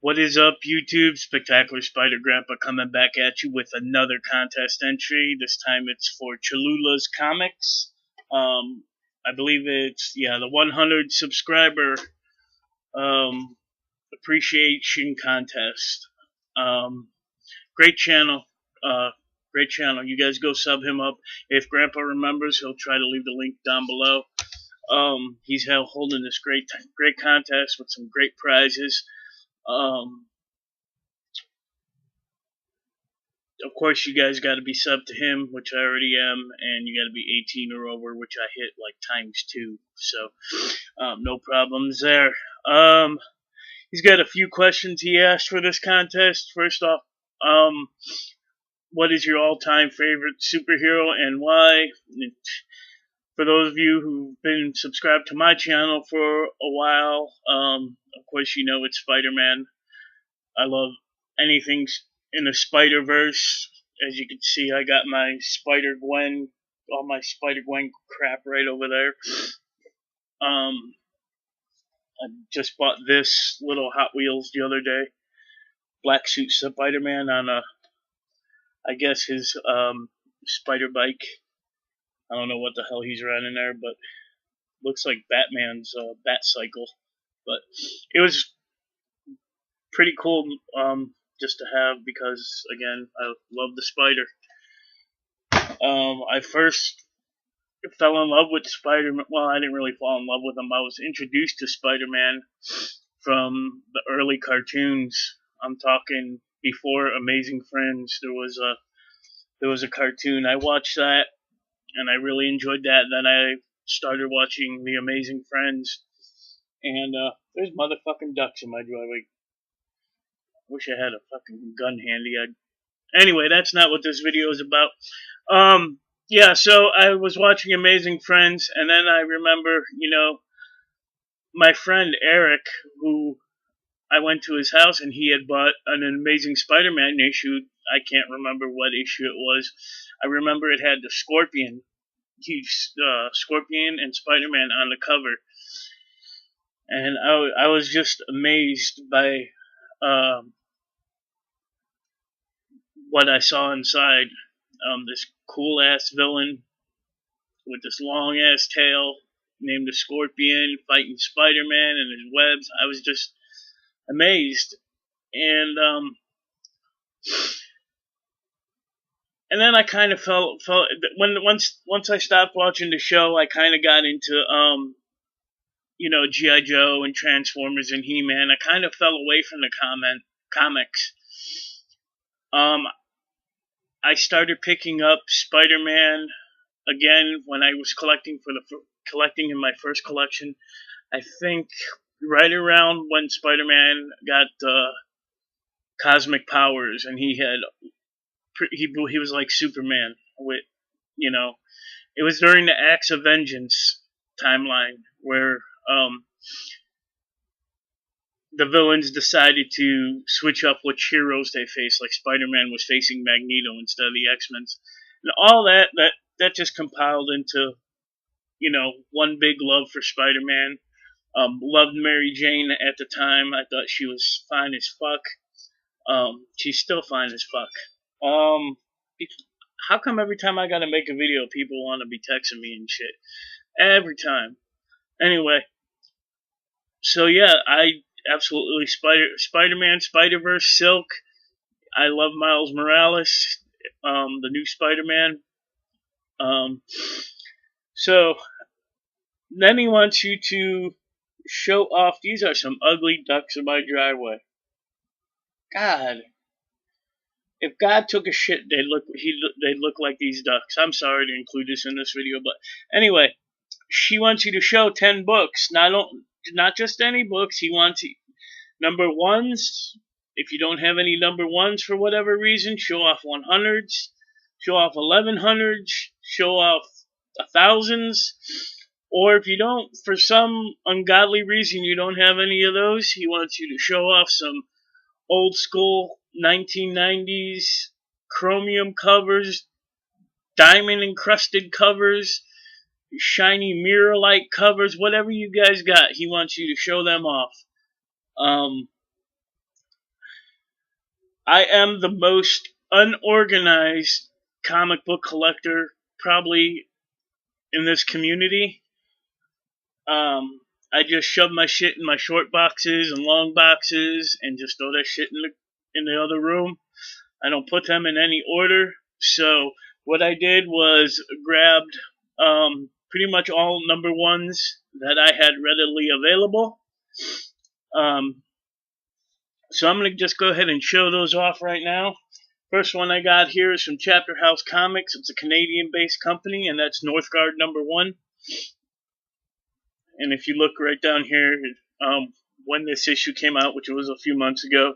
What is up, YouTube? Spectacular Spider Grandpa coming back at you with another contest entry. This time it's for Cholulas Comics. I believe it's the 100 subscriber um, appreciation contest. Um, great channel. Great channel. You guys go sub him up. If Grandpa remembers, he'll try to leave the link down below. He's holding this great contest with some great prizes. Of course, you guys got to be subbed to him, which I already am, and you got to be 18 or over, which I hit like ×2. So, no problems there. He's got a few questions he asked for this contest. First off, what is your all-time favorite superhero and why? For those of you who've been subscribed to my channel for a while, of course you know it's Spider-Man. I love anything in the Spider-Verse. As you can see, I got my Spider-Gwen, all my Spider-Gwen crap right over there. I just bought this little Hot Wheels the other day. Black suit Spider-Man on I guess his spider bike. I don't know what the hell he's running there, but looks like Batman's bat cycle. But it was pretty cool just to have because, again, I love the Spider. I first fell in love with Spider-Man. Well, I didn't really fall in love with him. I was introduced to Spider-Man from the early cartoons. I'm talking before Amazing Friends. There was a cartoon. I watched that, and I really enjoyed that. Then I started watching The Amazing Friends, and there's motherfucking ducks in my driveway. Wish I had a fucking gun handy. Anyway, that's not what this video is about. So I was watching Amazing Friends, and then I remember, my friend Eric, who I went to his house, and he had bought an Amazing Spider-Man issue. I can't remember what issue it was. I remember it had the Scorpion, huge Scorpion and Spider-Man on the cover, and I was just amazed by what I saw inside. This cool ass villain with this long ass tail named the Scorpion fighting Spider-Man and his webs. I was just amazed, and then I kind of felt once I stopped watching the show, I kind of got into G.I. Joe and Transformers and He-Man. I kind of fell away from the comics. I started picking up Spider-Man again when I was collecting in my first collection. I think right around when Spider-Man got cosmic powers, and he was like Superman with, it was during the Acts of Vengeance timeline where the villains decided to switch up which heroes they faced. Like Spider-Man was facing Magneto instead of the X-Men. And all that just compiled into, one big love for Spider-Man. Loved Mary Jane at the time. I thought she was fine as fuck. She's still fine as fuck. How come every time I gotta make a video, people want to be texting me and shit? Every time. Anyway. So yeah, I absolutely Spider-Man, Spider-Verse, Silk. I love Miles Morales, the new Spider-Man. So then he wants you to show off. These are some ugly ducks in my driveway. God, if God took a shit, they'd look like these ducks. I'm sorry to include this in this video, but anyway, she wants you to show 10 books. Not just any books. He wants number ones. If you don't have any number ones for whatever reason, show off 100s, show off 1100s, show off 1000s. Or if you don't, for some ungodly reason, you don't have any of those, he wants you to show off some old school 1990s chromium covers, diamond encrusted covers, shiny mirror-like covers, whatever you guys got, he wants you to show them off. I am the most unorganized comic book collector probably in this community. I just shove my shit in my short boxes and long boxes and just throw that shit in the other room. I don't put them in any order. So what I did was grabbed pretty much all number ones that I had readily available. So I'm going to just go ahead and show those off right now. First one I got here is from Chapter House Comics. It's a Canadian-based company, and that's Northgard number 1. And if you look right down here, when this issue came out, which was a few months ago,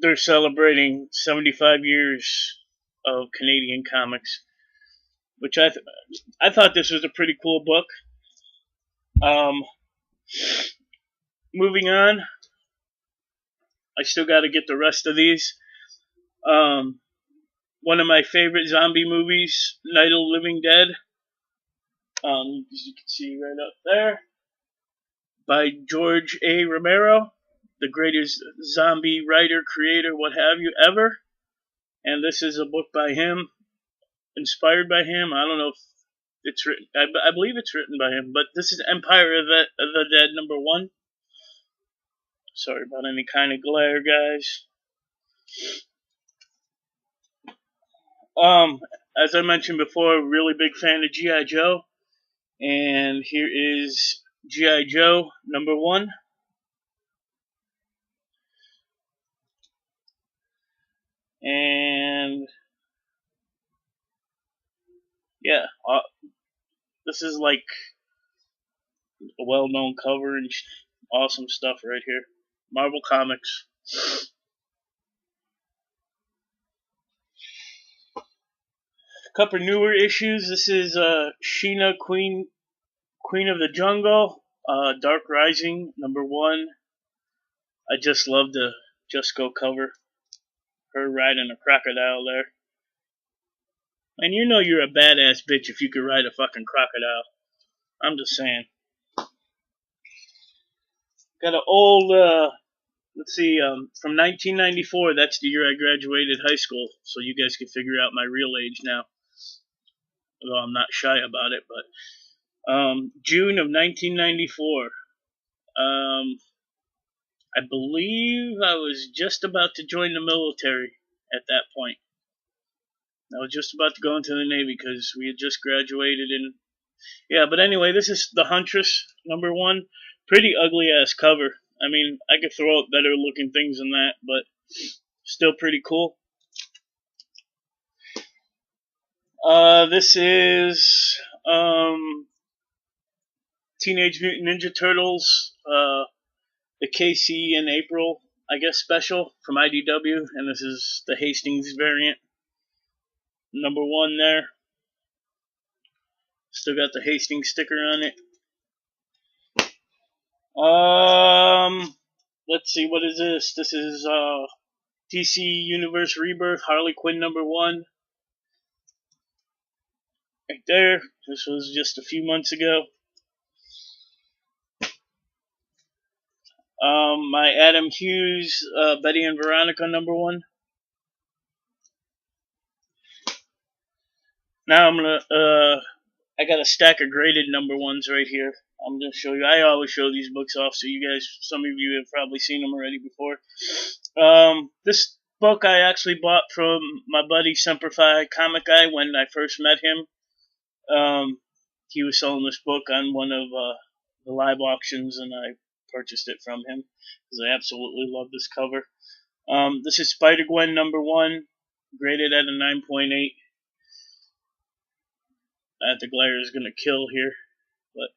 they're celebrating 75 years of Canadian comics, which I thought this was a pretty cool book. Moving on, I still got to get the rest of these. One of my favorite zombie movies, Night of the Living Dead. As you can see right up there, by George A. Romero, the greatest zombie writer, creator, what have you, ever. And this is a book by him, inspired by him. I don't know if it's written, I believe it's written by him, but this is Empire of the Dead number 1. Sorry about any kind of glare, guys. As I mentioned before, really big fan of G.I. Joe. And here is G.I. Joe number 1. And yeah, this is like a well-known cover and awesome stuff right here. Marvel Comics. A couple newer issues. This is Sheena, Queen of the Jungle, Dark Rising number 1. I just love the Just Go cover. Her riding a crocodile there. And you know you're a badass bitch if you could ride a fucking crocodile. I'm just saying. Got an old, let's see, from 1994. That's the year I graduated high school. So you guys can figure out my real age now. Although I'm not shy about it, but June of 1994. I believe I was just about to join the military at that point. I was just about to go into the Navy because we had just graduated. And yeah, but anyway, this is The Huntress number 1. Pretty ugly ass cover. I mean, I could throw out better looking things than that, but still pretty cool. This is Teenage Mutant Ninja Turtles, the KC in April, I guess, special from IDW, and this is the Hastings variant. Number 1 there. Still got the Hastings sticker on it. Let's see, what is this? This is DC Universe Rebirth, Harley Quinn number 1. Right there. This was just a few months ago. My Adam Hughes, Betty and Veronica number 1. Now I'm gonna, I got a stack of graded number 1s right here. I'm gonna show you. I always show these books off, so you guys, some of you have probably seen them already before. This book I actually bought from my buddy Semper Fi Comic Guy when I first met him. He was selling this book on one of the live auctions, and I purchased it from him because I absolutely love this cover. This is Spider-Gwen number 1, graded at a 9.8. The glare is going to kill here, but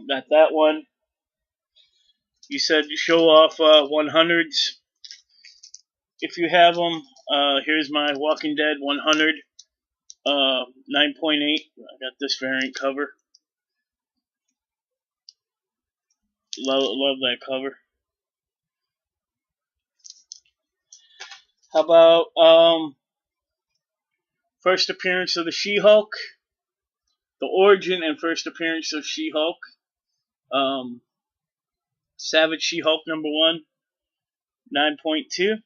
got that one. You said you show off 100s. If you have them, here's my Walking Dead 100, 9.8. I got this variant cover. Love that cover. How about first appearance of the She-Hulk? The origin and first appearance of She-Hulk. Savage She-Hulk #1, 9.2.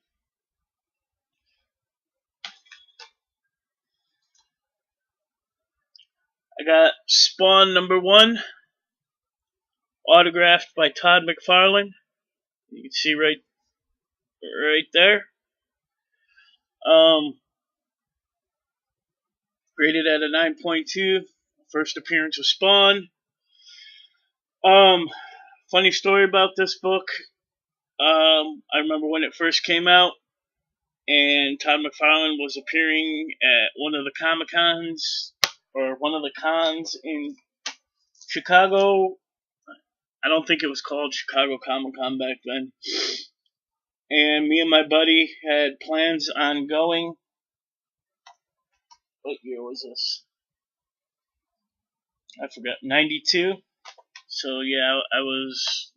I got Spawn #1, autographed by Todd McFarlane. You can see right there. Rated at a 9.2. First appearance of Spawn. Funny story about this book. I remember when it first came out, and Todd McFarlane was appearing at one of the Comic-Cons, or one of the cons in Chicago. I don't think it was called Chicago Comic-Con back then. And me and my buddy had plans on going. What year was this? I forgot. 92. So yeah, I was,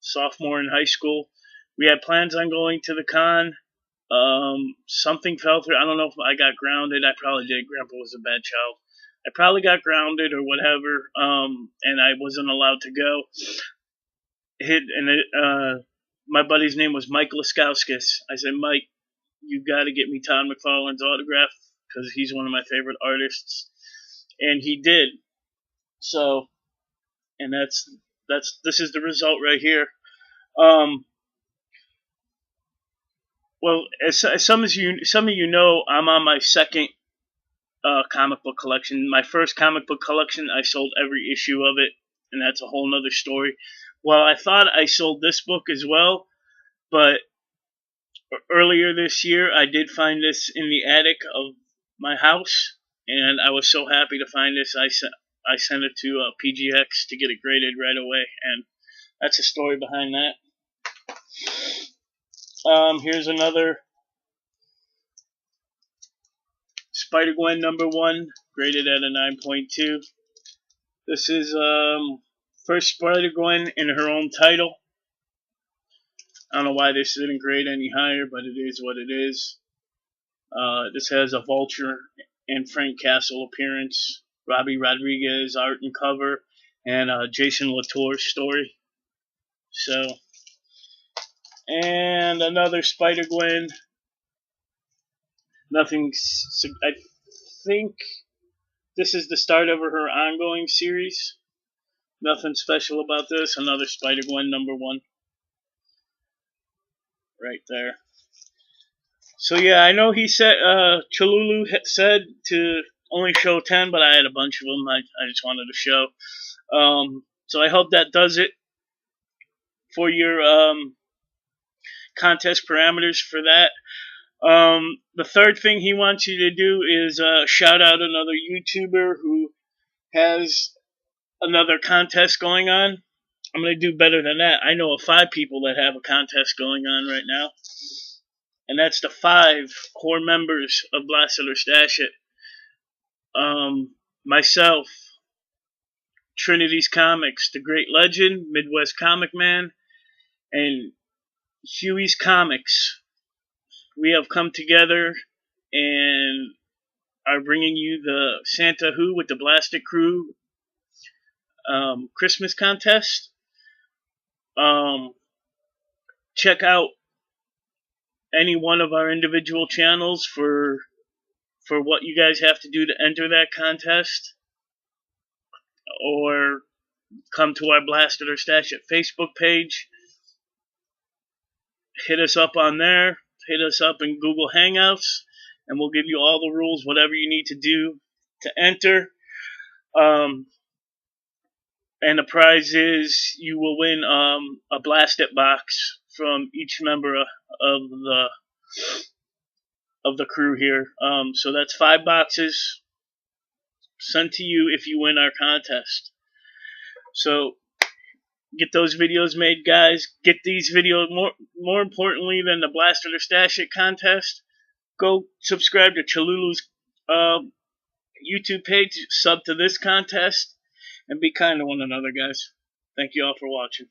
sophomore in high school. We had plans on going to the con. Something fell through. I don't know if I got grounded. I probably did. Grandpa was a bad child. I probably got grounded or whatever. And I wasn't allowed to go. My buddy's name was Mike Laskowskis. I said, Mike, you got to get me Todd McFarlane's autograph because he's one of my favorite artists, and he did. So, and this is the result right here. Well, as some of you know, I'm on my second comic book collection. My first comic book collection, I sold every issue of it, and that's a whole nother story. Well, I thought I sold this book as well, but earlier this year, I did find this in the attic of my house, and I was so happy to find this. I sent it to PGX to get it graded right away, and that's the story behind that. Here's another Spider-Gwen #1, graded at a 9.2. This is first Spider-Gwen in her own title. I don't know why this didn't grade any higher, but it is what it is. This has a Vulture and Frank Castle appearance, Robbie Rodriguez art and cover, and Jason Latour's story. So, and another Spider-Gwen. Nothing. I think this is the start of her ongoing series. Nothing special about this. Another Spider-Gwen #1. Right there. So yeah, I know he said Cholulu said to only show 10, but I had a bunch of them. I just wanted to show. So I hope that does it for your contest parameters for that. The third thing he wants you to do is shout out another YouTuber who has another contest going on. I'm going to do better than that. I know of 5 people that have a contest going on right now. And that's the 5 core members of Blast It or Stash It. Myself, Trinity's Comics, The Great Legend, Midwest Comic Man, and Huey's Comics. We have come together and are bringing you the Santa Who with the Blasted Crew Christmas contest. Check out any one of our individual channels for what you guys have to do to enter that contest, or come to our Blast It or Stash It Facebook page. Hit us up on there. Hit us up in Google Hangouts, and we'll give you all the rules, whatever you need to do to enter. And the prize is you will win a Blast It box from each member of the crew here. So that's 5 boxes sent to you if you win our contest. So get those videos made, guys. Get these videos more importantly than the Blast It or Stash It contest. Go subscribe to Cholulu's YouTube page, sub to this contest, and be kind to one another, guys. Thank you all for watching.